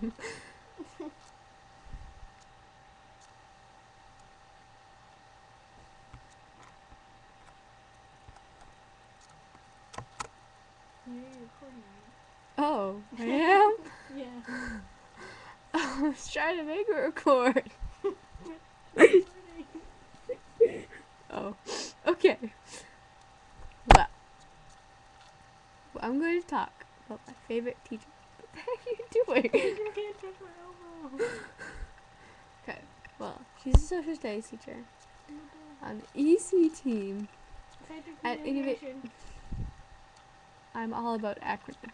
You're recording, Oh, I am? right? Yeah. I was trying to make it record. Recording. Oh, okay. Well, I'm going to talk about my favorite teacher. What the heck are you doing? Your hand touched my elbow. Okay, well, she's a social studies teacher on the EC team. Effective At communication. I'm all about acronyms.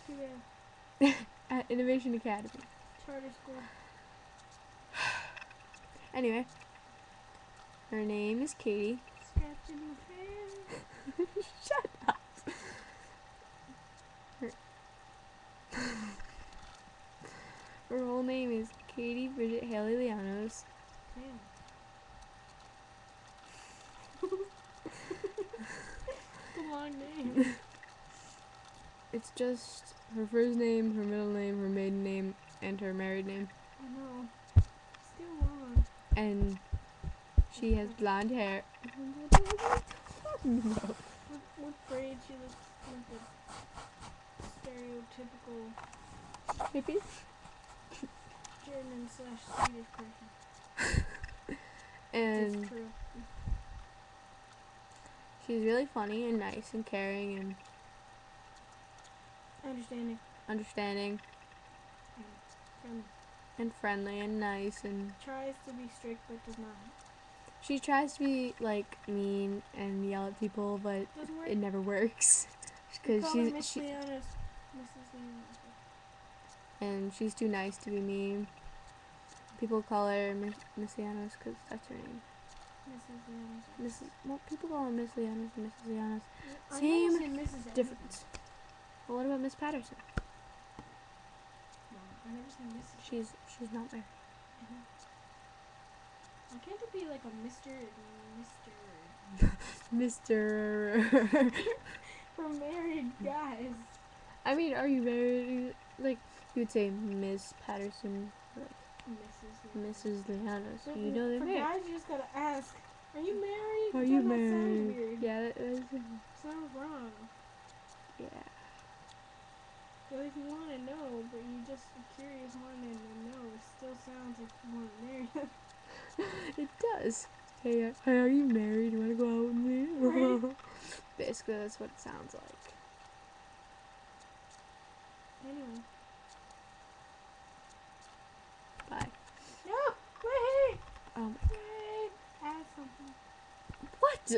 Too bad. At Innovation Academy. Charter school. Anyway, her name is Katie. Scratching my face. Shut up. Her whole name is Katie Bridget Haley Llanos. Damn. It's a long name. It's just her first name, her middle name, her maiden name, and her married name. I know. Still long. And she has blonde hair. With braids, she looks like a stereotypical Maybe. German/Swedish person. And It's true. she's really funny and nice and caring and Understanding. understanding Friendly. and friendly and nice, and Tries to be strict but does not. she tries to be like mean and yell at people, but Doesn't work. it never works We because call her Miss Leona's. Mrs. Leona's. and she's too nice to be mean. People call her Miss Llanos because that's her name. Mrs. Leona's. Well, people call her Miss Llanos and Mrs. Llanos. I Same never said Mrs. difference. Well, what about Miss Patterson? No, I never said Mrs. She's not married. Why can't it be like a Mr. and Mr. for married guys? I mean, are you married? Like, you would say Miss Patterson, like Mrs. Llanos. But You know they're for married. guys, you just gotta ask, are you married? Are That you sounds married? weird. Yeah, that is. Sounds wrong. Yeah. So if you want to know, but you just a curious wanting to know, it still sounds like you want to marry them. It does. Hey, are you married? You want to go out with me? Right. Basically, that's what it sounds like. Anyway. Bye. No! Wait! Oh my. Wait! Add something. What?